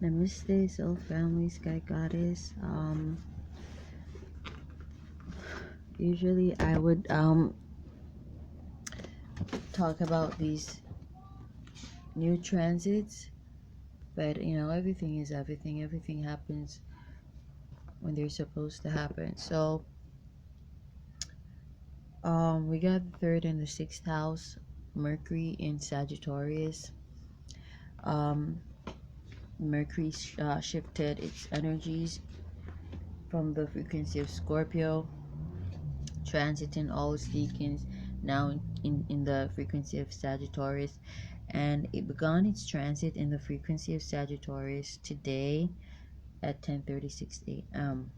Namaste, soul family, sky goddess. Usually I would talk about these new transits, but you know, everything is everything. Everything happens when they're supposed to happen. So we got the third and the sixth house, Mercury in Sagittarius. um Mercury shifted its energies from the frequency of Scorpio, transiting all its deacons now in the frequency of Sagittarius, and it began its transit in the frequency of Sagittarius today at 10:36 a.m.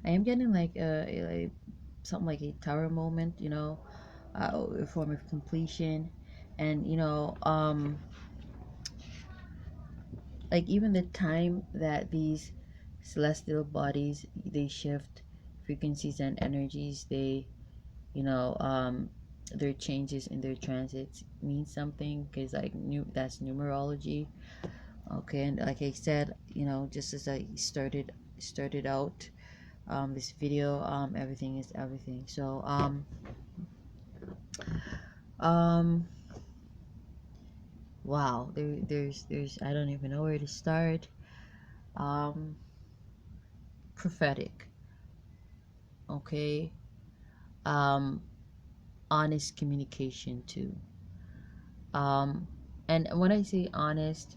I am getting like something like a tower moment, you know, a form of completion, and you know, like even the time that these celestial bodies, they shift frequencies and energies, they, you know, their changes in their transits mean something, because like that's numerology. Okay, and like I said, you know, just as I started out this video, everything is everything. So um wow, there's I don't even know where to start. um Prophetic. Okay. um Honest communication too. um and when I say honest,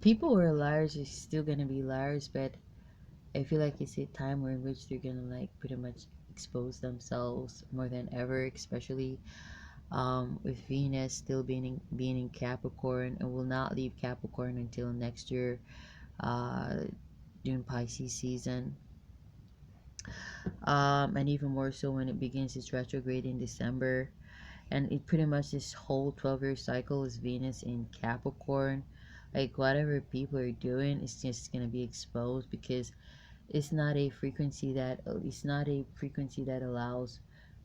people who are liars is still gonna be liars, but I feel like it's a time where in which they're gonna like pretty much expose themselves more than ever, especially with Venus still being in Capricorn, and will not leave Capricorn until next year, uh, during Pisces season. And even more so when it begins its retrograde in December. And it pretty much, this whole 12-year cycle is Venus in Capricorn. Like whatever people are doing, it's just gonna be exposed, because it's not a frequency that allows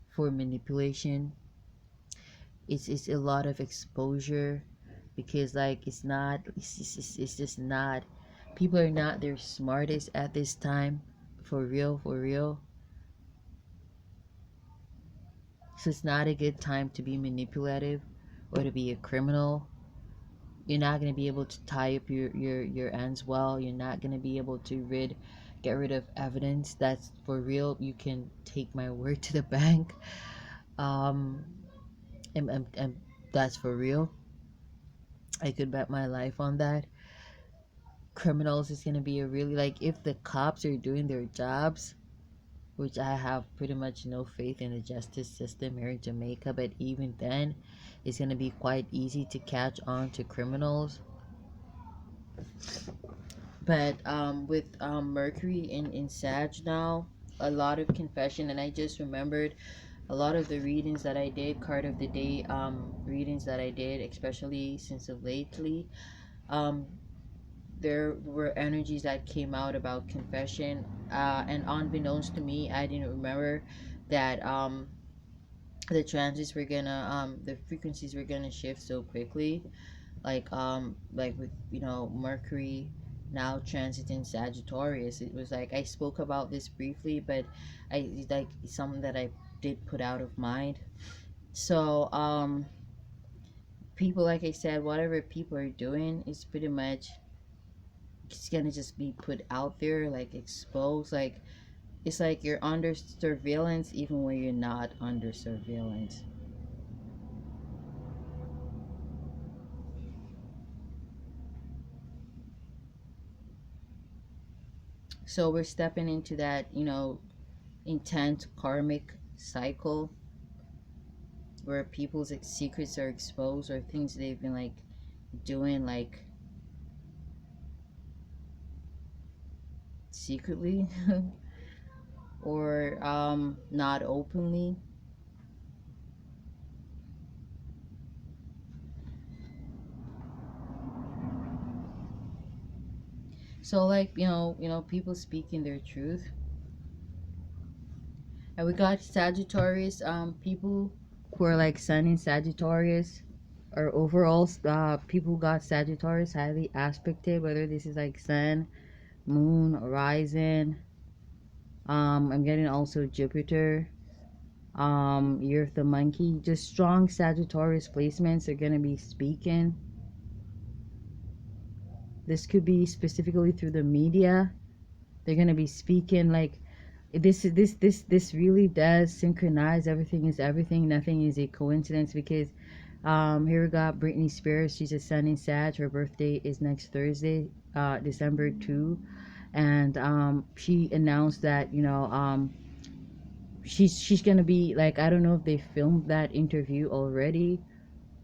for manipulation. It's a lot of exposure, because like it's just not, people are not their smartest at this time, for real, for real. So it's not a good time to be manipulative or to be a criminal. You're not going to be able to tie up your ends well. You're not going to be able to get rid of evidence. That's for real. You can take my word to the bank. um and that's for real. I could bet my life on that. Criminals is going to be a really, like, if the cops are doing their jobs, which I have pretty much no faith in the justice system here in Jamaica, but even then, it's going to be quite easy to catch on to criminals. But with Mercury in Sag now, a lot of confession. And I just remembered a lot of the readings that I did, card of the day readings that I did, especially since of lately. um there were energies that came out about confession, and unbeknownst to me, I didn't remember that the transits were gonna the frequencies were gonna shift so quickly. Like with, you know, Mercury now transiting Sagittarius, it was like I spoke about this briefly, but like something that I did put out of mind. So people, like I said, whatever people are doing is pretty much, it's gonna just be put out there, like exposed. Like it's like you're under surveillance even when you're not under surveillance. So we're stepping into that, you know, intense karmic cycle where people's secrets are exposed, or things they've been like doing like secretly or not openly. So like, you know, people speaking their truth. And we got Sagittarius, people who are like Sun in Sagittarius. or overall, people who got Sagittarius highly aspected, whether this is like Sun, Moon, Horizon. I'm getting also Jupiter, Year of the Monkey. Just strong Sagittarius placements are gonna be speaking. This could be specifically through the media. They're gonna be speaking like this really does synchronize. Everything is everything. Nothing is a coincidence, because here we got Britney Spears. She's a Sun in Sag. Her birthday is next Thursday, December 2. And she announced that, you know, she's gonna be like, I don't know if they filmed that interview already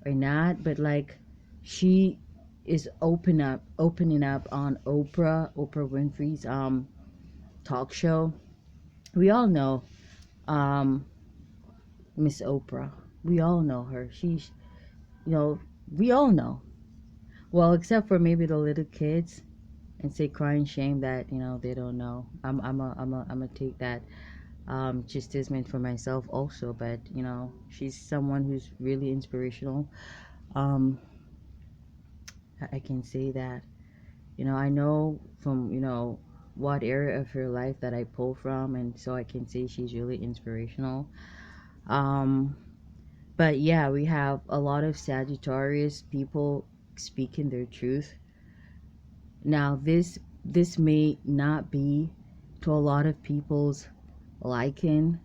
or not, but like she is opening up on Oprah Winfrey's talk show. We all know um Miss Oprah. We all know her. She's, you know, we all know. Well, except for maybe the little kids, and say crying shame that, you know, they don't know. I'm a take that chastisement for myself also, but you know, she's someone who's really inspirational. um I can say that, you know, I know from, you know, what area of her life that I pull from, and so I can say she's really inspirational. um but yeah, we have a lot of Sagittarius people speaking their truth. Now this may not be to a lot of people's liking,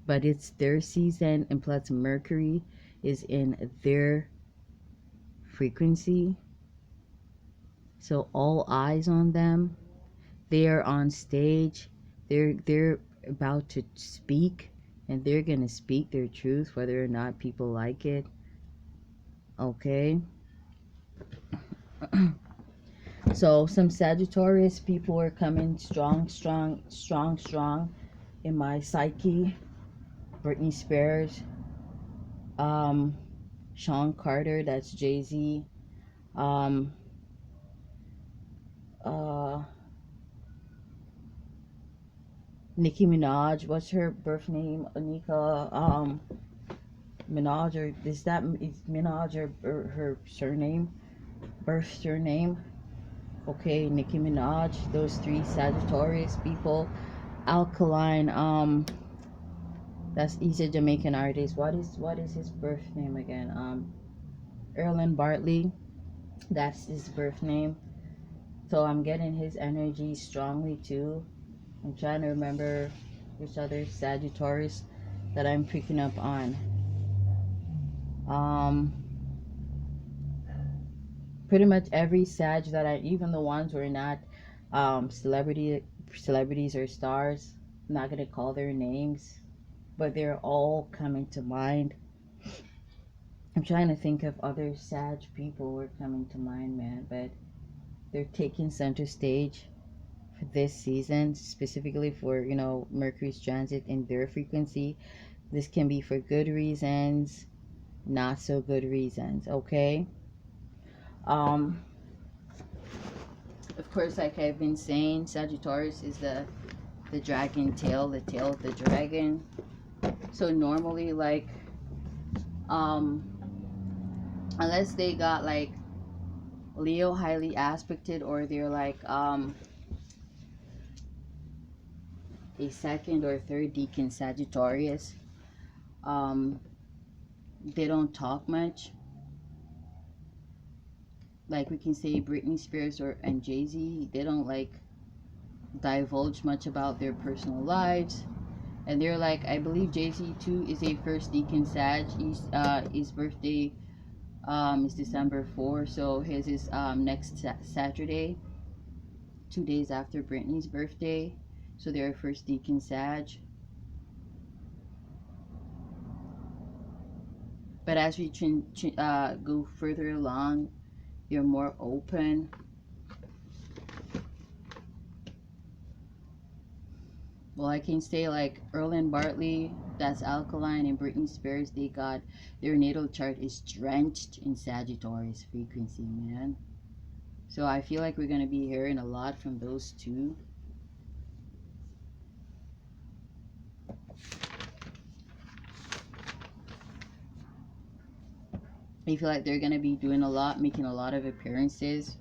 but it's their season, and plus Mercury is in their frequency, so all eyes on them. They are on stage. They're about to speak, and they're gonna speak their truth whether or not people like it. Okay. So some Sagittarius people are coming strong in my psyche. Britney Spears, um, Sean Carter, that's Jay-Z, um, uh, Nicki Minaj, what's her birth name? Anika, Minaj, or is Minaj her surname, birth surname? Okay, Nicki Minaj, those three Sagittarius people. Alkaline, he's a Jamaican artist. What is his birth name again? Erlen Bartley, that's his birth name. So I'm getting his energy strongly too. I'm trying to remember which other Sagittarius that I'm picking up on. Um, Pretty much every Sag that even the ones who are not celebrities or stars, I'm not gonna call their names, but they're all coming to mind. I'm trying to think of other Sag people who are coming to mind, man, but they're taking center stage for this season, specifically for, you know, Mercury's transit in their frequency. This can be for good reasons, not so good reasons, okay? Um, of course, like I've been saying, Sagittarius is the dragon tail, the tail of the dragon. So normally, like, um, unless they got like Leo highly aspected, or they're like a second or third decan Sagittarius, um, they don't talk much. Like we can say Britney Spears and Jay-Z, they don't like divulge much about their personal lives. And they're like, I believe Jay-Z too is a first decan Sag. His birthday is December 4, so his is next Saturday, 2 days after Britney's birthday. So they're a first decan Sag. But as we go further along, you're more open. Well, I can say like Erlen Bartley, that's alkaline, and Britney Spears, they got their natal chart is drenched in Sagittarius frequency, man. So I feel like we're gonna be hearing a lot from those two. I feel like they're going to be doing a lot, making a lot of appearances,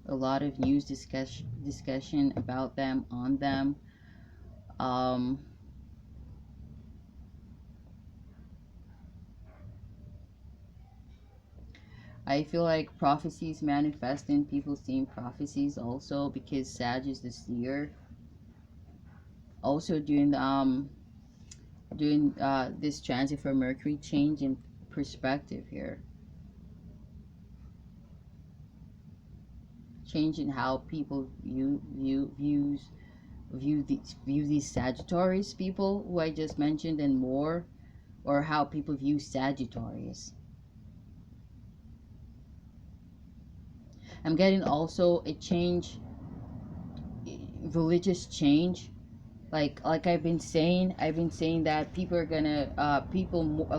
a lot of news discussion about them, on them. I feel like prophecies manifesting, people seeing prophecies also, because Sag is the seer. Also doing the this transit for Mercury, change in perspective here, changing how people view these Sagittarius people who I just mentioned, and more, or how people view Sagittarius. I'm getting also a change, religious change. Like I've been saying that people are gonna a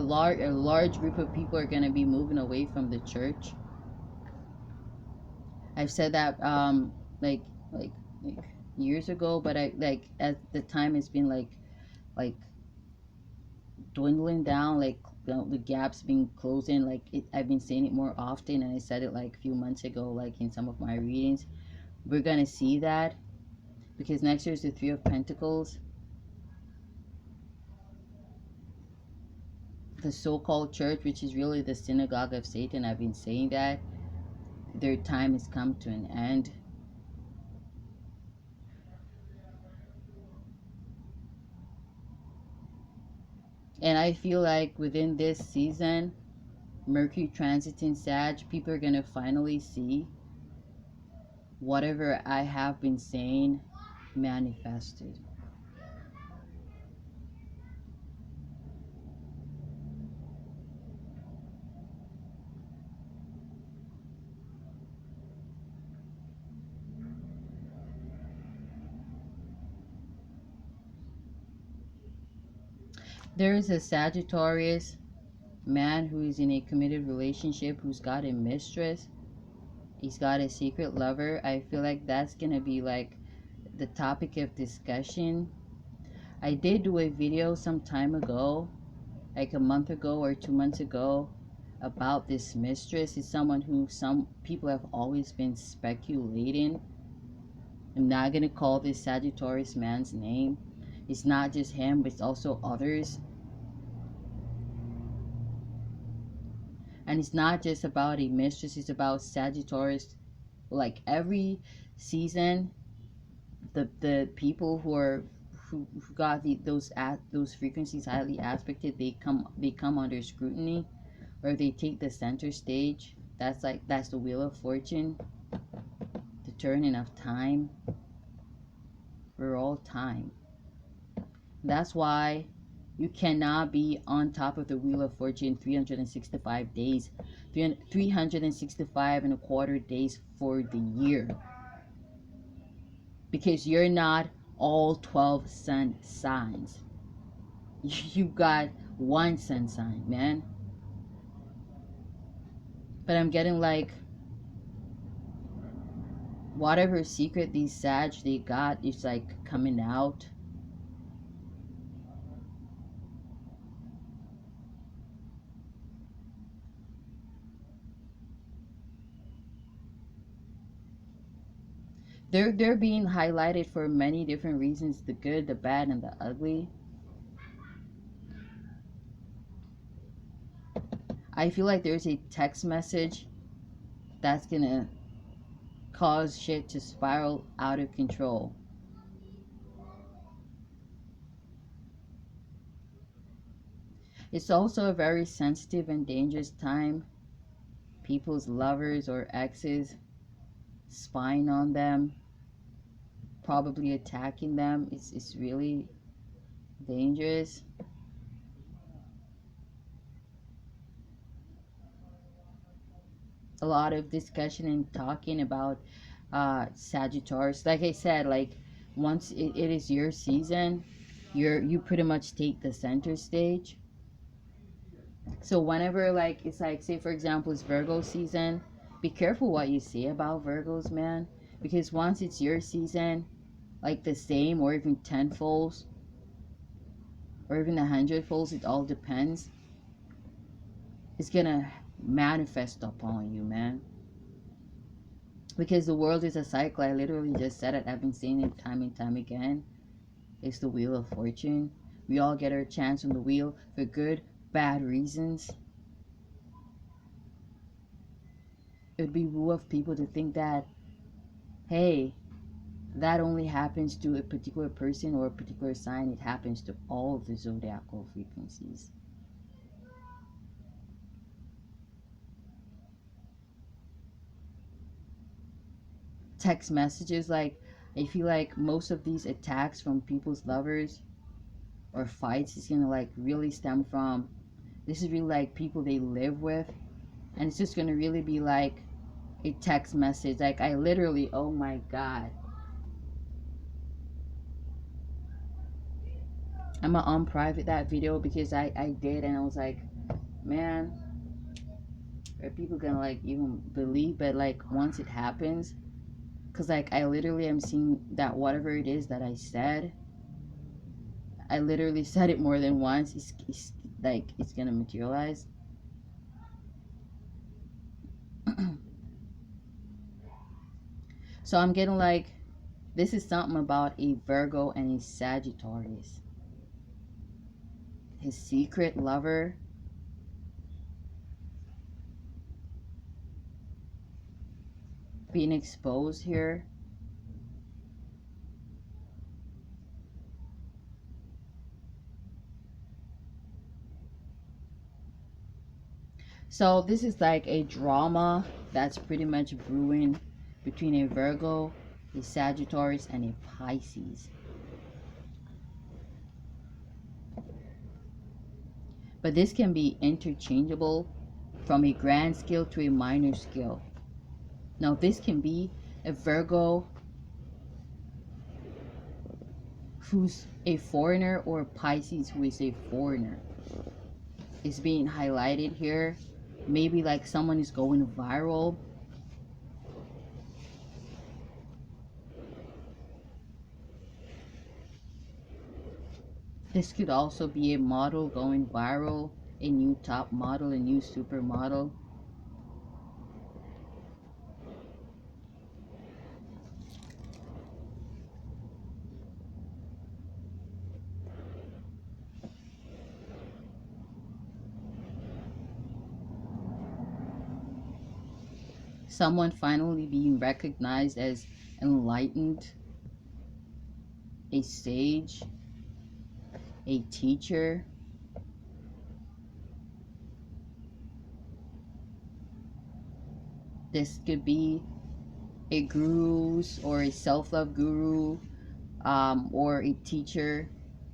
large group of people are gonna be moving away from the church. I've said that like like like years ago, but I like at the time it's been like dwindling down, like the gaps being closing. Like I've been saying it more often, and I said it like a few months ago, like in some of my readings. We're gonna see that because next year is the Three of Pentacles. The so-called church, which is really the synagogue of Satan. I've been saying that their time has come to an end. And I feel like within this season, Mercury transiting Sag, people are going to finally see whatever I have been saying manifested. There is a Sagittarius man who is in a committed relationship, who's got a mistress. He's got a secret lover. I feel like that's going to be like the topic of discussion. I did do a video some time ago, like a month ago or 2 months ago, about this mistress. Is someone who some people have always been speculating. I'm not going to call this Sagittarius man's name. It's not just him, but it's also others. And it's not just about a mistress, it's about Sagittarius. Like every season, the people who got those frequencies highly aspected, they come under scrutiny, or they take the center stage. That's the Wheel of Fortune, the turning of time. We're all time. That's why you cannot be on top of the Wheel of Fortune 365 days, 365 and a quarter days for the year. Because you're not all 12 sun signs. You got one sun sign, man. But I'm getting like, whatever secret these Sag they got is like coming out. They're being highlighted for many different reasons: the good, the bad, and the ugly. I feel like there's a text message that's gonna cause shit to spiral out of control. It's also a very sensitive and dangerous time. People's lovers or exes spying on them, probably attacking them. It's really dangerous. A lot of discussion and talking about Sagittarius. Like I said, like once it is your season, you pretty much take the center stage. So whenever, like, it's like, say for example it's Virgo season, be careful what you say about Virgos, man, because once it's your season, like the same or even tenfolds or even 100folds, it all depends. It's gonna manifest upon you, man. Because the world is a cycle. I literally just said it. I've been saying it time and time again. It's the wheel of fortune. We all get our chance on the wheel for good, bad reasons. It'd be woo of people to think that, hey, that only happens to a particular person or a particular sign. It happens to all the zodiacal frequencies. Text messages, like, I feel like most of these attacks from people's lovers or fights is gonna like really stem from, this is really like people they live with, and it's just gonna really be like a text message. Like, I literally, oh my god, I'm gonna unprivate that video because I did, and I was like, man, are people gonna like even believe? But like, once it happens, because like I literally am seeing that whatever it is that I said, I literally said it more than once. It's like it's gonna materialize. So I'm getting like, this is something about a Virgo and a Sagittarius. His secret lover being exposed here. So this is like a drama that's pretty much brewing between a Virgo, a Sagittarius, and a Pisces. But this can be interchangeable from a grand scale to a minor scale. Now this can be a Virgo who's a foreigner or a Pisces who is a foreigner. It's being highlighted here. Maybe like someone is going viral. This could also be a model going viral, a new top model, a new supermodel. Someone finally being recognized as enlightened, a sage, a teacher. This could be a guru or a self-love guru, or a teacher,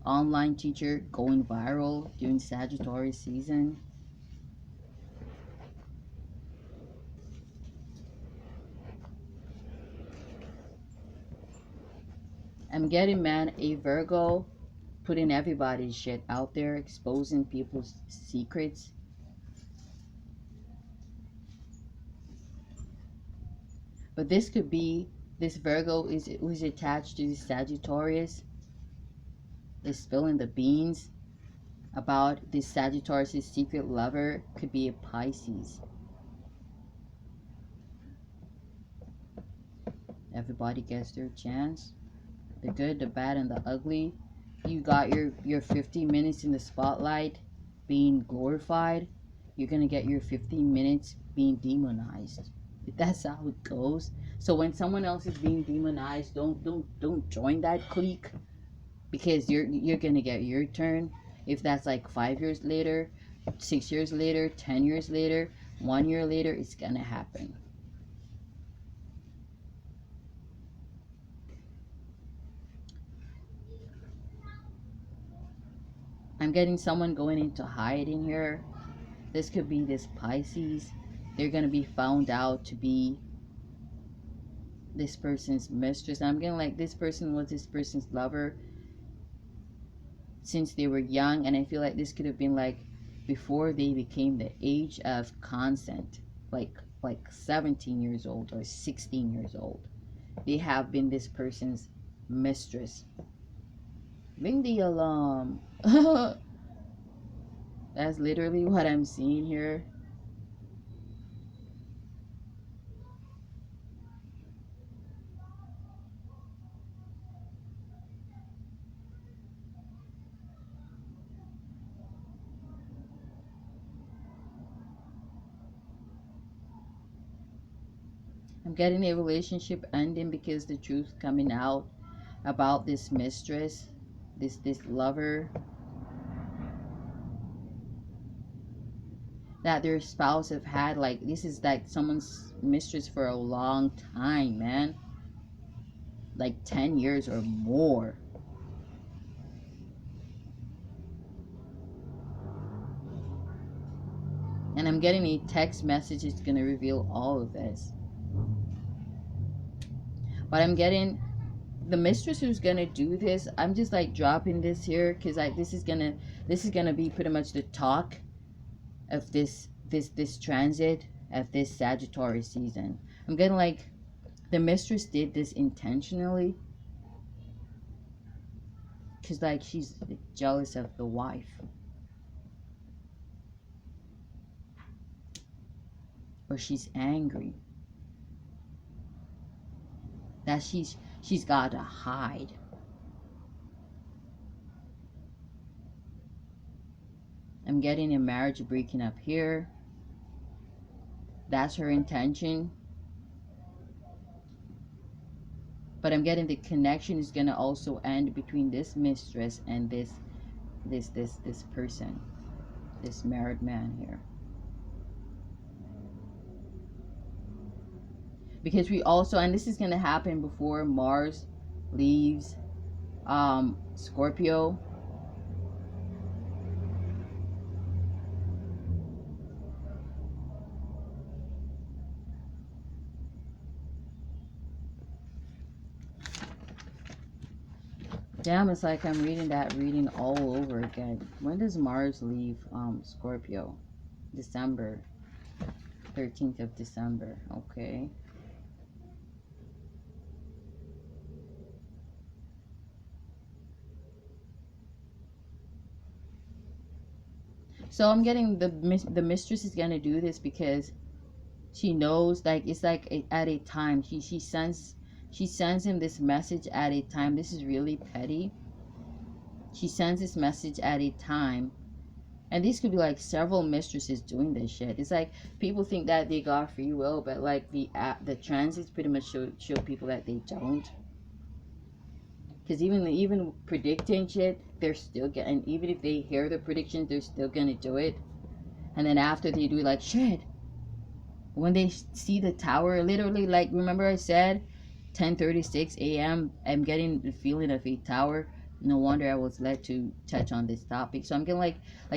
online teacher going viral during Sagittarius season. I'm getting, man, a Virgo putting everybody's shit out there, exposing people's secrets. But this could be, this Virgo who's attached to the Sagittarius is spilling the beans about this Sagittarius' secret lover. Could be a Pisces. Everybody gets their chance. The good, the bad, and the ugly. You got your 15 minutes in the spotlight being glorified. You're gonna get your 15 minutes being demonized. That's how it goes. So when someone else is being demonized, don't join that clique, because you're gonna get your turn. If that's like 5 years later, 6 years later, 10 years later, 1 year later, it's gonna happen. I'm getting someone going into hiding here. This could be this Pisces. They're going to be found out to be this person's mistress. I'm getting like this person was this person's lover since they were young. And I feel like this could have been like before they became the age of consent. Like 17 years old or 16 years old. They have been this person's mistress. Ring the alarm. That's literally what I'm seeing here. I'm getting a relationship ending because the truth coming out about this mistress, this lover, that their spouse have had, like, this is like someone's mistress for a long time, man. Like 10 years or more. And I'm getting a text message that's going to reveal all of this. But I'm getting the mistress who's going to do this. I'm just like dropping this here because this is going to be pretty much the talk of this transit of this Sagittarius season. I'm getting like the mistress did this intentionally because like she's jealous of the wife, or she's angry that she's got to hide. I'm getting a marriage breaking up here. That's her intention. But I'm getting the connection is going to also end between this mistress and this person, this married man here. Because we also, and this is going to happen before Mars leaves Scorpio. Damn, it's like I'm reading that reading all over again. When does Mars leave Scorpio? December. 13th of December. Okay. So I'm getting the mistress is gonna do this because she knows, like, it's like at a time she sends him this message at a time. This is really petty. She sends this message at a time, and these could be like several mistresses doing this shit. It's like people think that they got free will, but like the transits pretty much show people that they don't. Because even predicting shit, they're still getting, even if they hear the predictions, they're still gonna do it. And then after they do, like, shit, when they see the tower, literally, like, remember I said 10:36 a.m. I'm getting the feeling of a tower. No wonder I was led to touch on this topic. So I'm getting like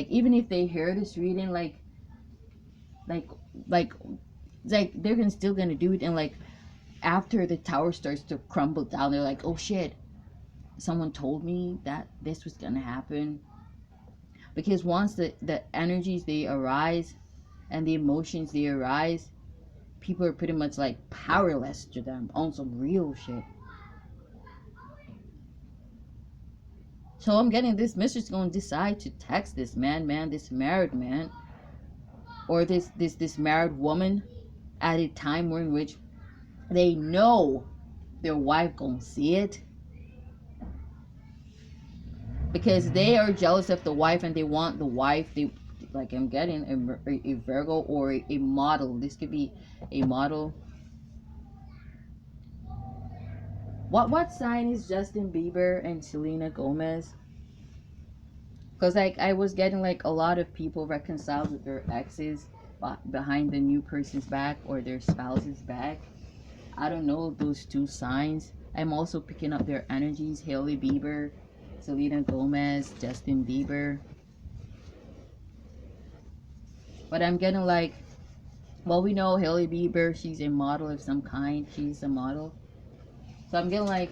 even if they hear this reading, like they're still gonna do it. And like after the tower starts to crumble down, they're like, oh shit, someone told me that this was gonna happen. Because once the energies they arise and the emotions they arise, people are pretty much like powerless to them on some real shit. So I'm getting this mistress going to decide to text this this married man, or this married woman at a time in which they know their wife gonna see it, because they are jealous of the wife and they want the wife. They like, I'm getting a Virgo or a model. This could be a model. What sign is Justin Bieber and Selena Gomez? Because like I was getting like a lot of people reconciled with their exes behind the new person's back or their spouse's back. I don't know those two signs. I'm also picking up their energies. Hailey Bieber, Selena Gomez, Justin Bieber. But I'm getting like, well, we know Hailey Bieber, she's a model of some kind. She's a model. So I'm getting like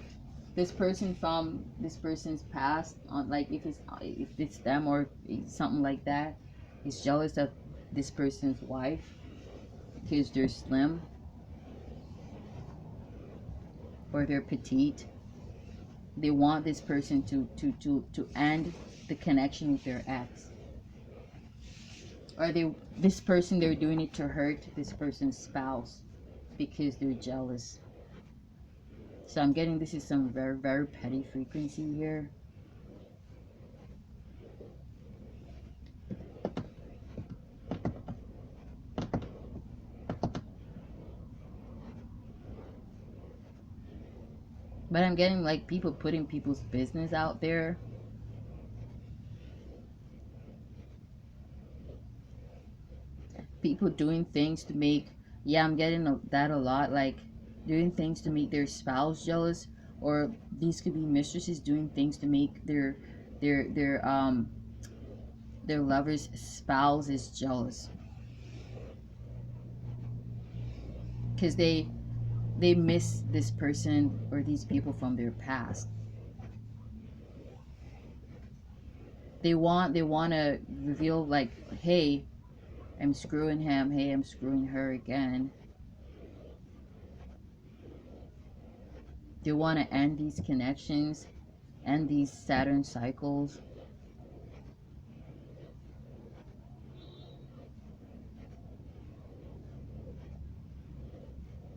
this person from this person's past, on like if it's them or something like that, is jealous of this person's wife because they're slim or they're petite. They want this person to end the connection with their ex. Or this person, they're doing it to hurt this person's spouse because they're jealous. So I'm getting this is some very, very petty frequency here. But I'm getting like people putting people's business out there. People doing things to make, yeah, I'm getting that a lot, like doing things to make their spouse jealous, or these could be mistresses doing things to make their their lover's spouse is jealous, because they miss this person or these people from their past. They want to reveal like, hey, I'm screwing him, hey, I'm screwing her again. They want to end these connections, end these Saturn cycles.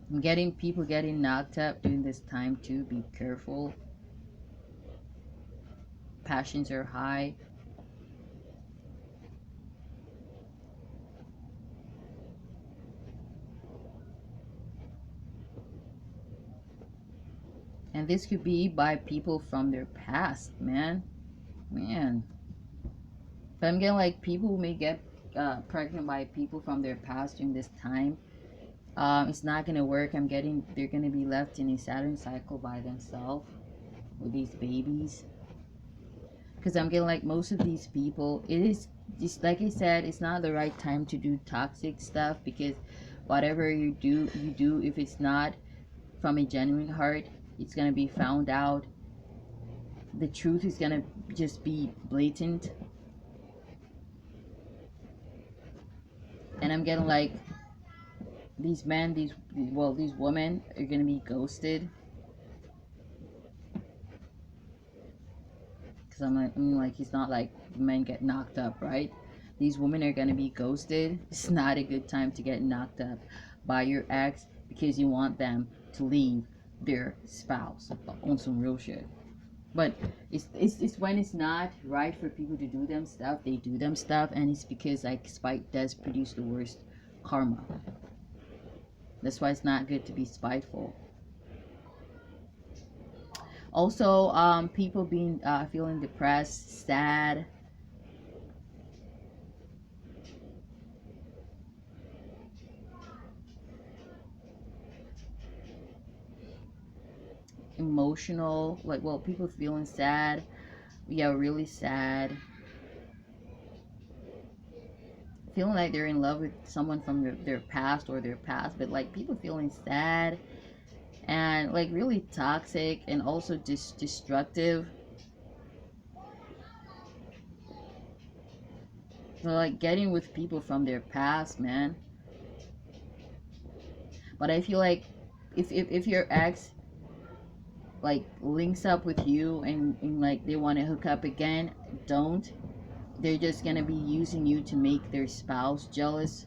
I'm getting people getting knocked up during this time too. Be careful. Passions are high. And this could be by people from their past, man. But I'm getting like people who may get pregnant by people from their past during this time. It's not gonna work. I'm getting they're gonna be left in a Saturn cycle by themselves with these babies. Because I'm getting like most of these people, it is just like I said, it's not the right time to do toxic stuff, because whatever you do, if it's not from a genuine heart, it's gonna be found out. The truth is gonna just be blatant. And I'm getting like these men, these women are gonna be ghosted. Because I'm like, it's not like men get knocked up, right? These women are gonna be ghosted. It's not a good time to get knocked up by your ex because you want them to leave their spouse on some real shit. But it's when it's not right for people to do them stuff, they do them stuff, and it's because like spite does produce the worst karma. That's why it's not good to be spiteful. Also, people being feeling depressed, sad. Emotional, like, well, people feeling sad, yeah, really sad, feeling like they're in love with someone from their past or their past, but like people feeling sad and like really toxic and also destructive. So like getting with people from their past, man. But I feel like if your ex like links up with you and like they want to hook up again, don't. They're just gonna be using you to make their spouse jealous,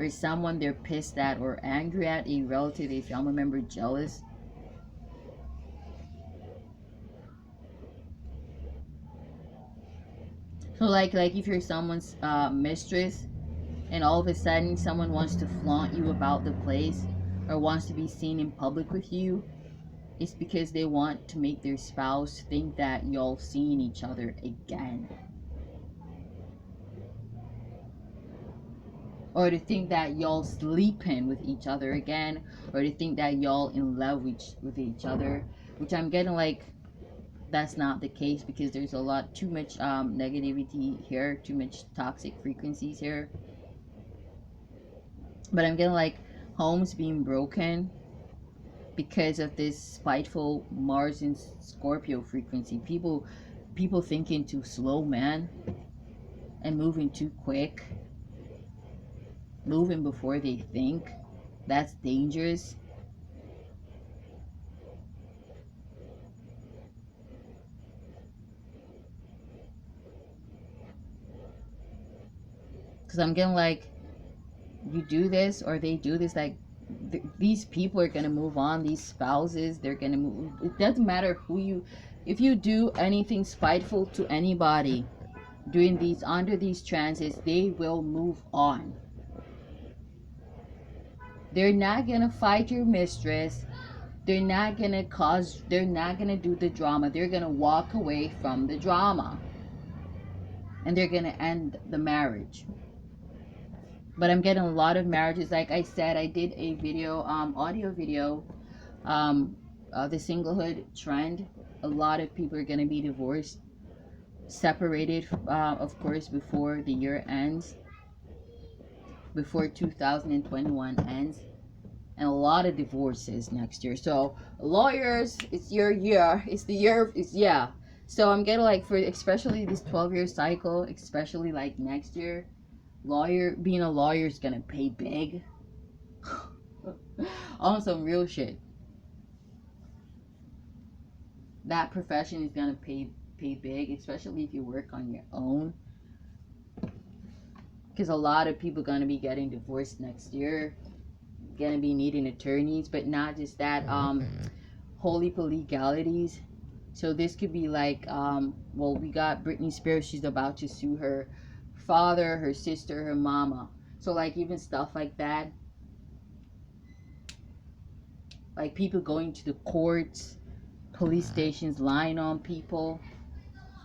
or someone they're pissed at or angry at, a relative, a family member jealous. So like if you're someone's mistress and all of a sudden someone wants to flaunt you about the place or wants to be seen in public with you, it's because they want to make their spouse think that y'all seeing each other again, or to think that y'all sleeping with each other again, or to think that y'all in love with each other, which I'm getting like that's not the case, because there's a lot too much negativity here, too much toxic frequencies here. But I'm getting like homes being broken because of this spiteful Mars and Scorpio frequency. People thinking too slow, man, and moving too quick, moving before they think. That's dangerous. Because I'm getting like, you do this or they do this, like these people are gonna move on. These spouses, they're gonna move. It doesn't matter who you, if you do anything spiteful to anybody during these, under these transits, they will move on. They're not gonna fight your mistress. They're not gonna cause, they're not gonna do the drama. They're gonna walk away from the drama, and they're gonna end the marriage. But I'm getting a lot of marriages. Like I said, I did a video, audio video, the singlehood trend. A lot of people are going to be divorced, separated, of course, before the year ends, before 2021 ends, and a lot of divorces next year. So lawyers, it's your year. It's the year. It's, yeah. So I'm getting like, for especially this 12-year cycle, especially like next year, being a lawyer is gonna pay big. On some real shit. That profession is gonna pay big, especially if you work on your own. Because a lot of people gonna be getting divorced next year, gonna be needing attorneys, but not just that. Holy legalities. So this could be like, well, we got Britney Spears. She's about to sue her father, her sister, her mama. So like even stuff like that, like people going to the courts, police stations, lying on people,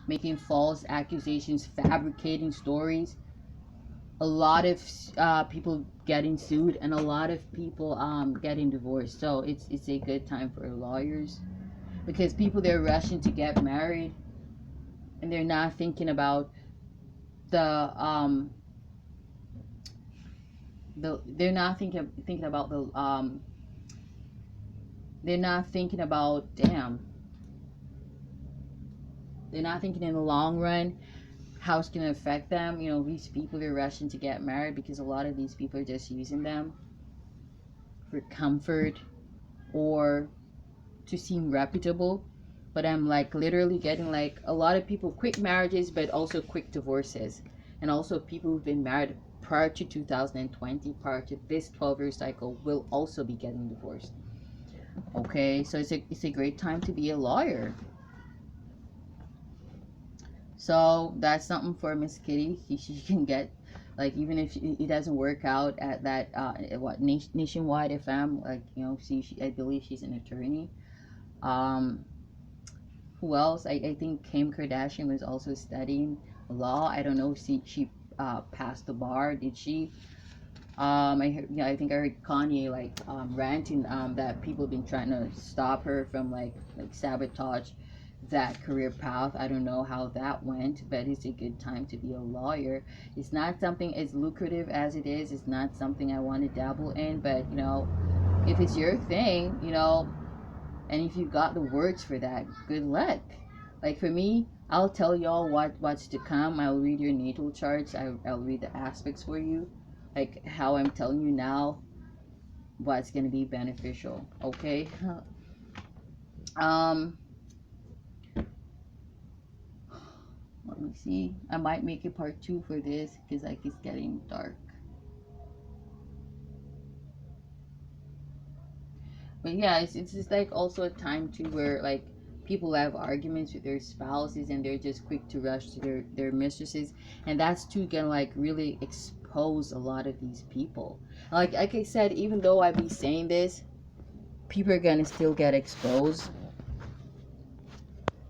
making false accusations, fabricating stories. A lot of people getting sued, and a lot of people getting divorced. So it's a good time for lawyers, because people, they're rushing to get married, and they're not thinking about they're not thinking about the they're not thinking about, they're not thinking in the long run how it's going to affect them. You know, these people are rushing to get married because a lot of these people are just using them for comfort or to seem reputable. But I'm like literally getting like a lot of people, quick marriages, but also quick divorces. And also people who've been married prior to 2020, prior to this 12-year cycle, will also be getting divorced. Okay, so it's a great time to be a lawyer. So that's something for Miss Kitty. She can get, like, even if it doesn't work out at that Nationwide FM, like, you know, I believe she's an attorney. Who else? I think Kim Kardashian was also studying law. I don't know if she passed the bar. Did she? I think I heard Kanye like ranting that people have been trying to stop her from like sabotage that career path. I don't know how that went, but it's a good time to be a lawyer. It's not something as lucrative as it is. It's not something I want to dabble in, but you know, if it's your thing, you know, and if you got the words for that, good luck. Like for me, I'll tell y'all what's to come. I'll read your natal charts. I'll read the aspects for you, like how I'm telling you now what's going to be beneficial. Okay. Let me see. I might make a part 2 for this because like it's getting dark. But yeah, it's just like also a time too where like people have arguments with their spouses and they're just quick to rush to their mistresses, and that's too gonna like really expose a lot of these people. Like I said, even though I be saying this, people are gonna still get exposed.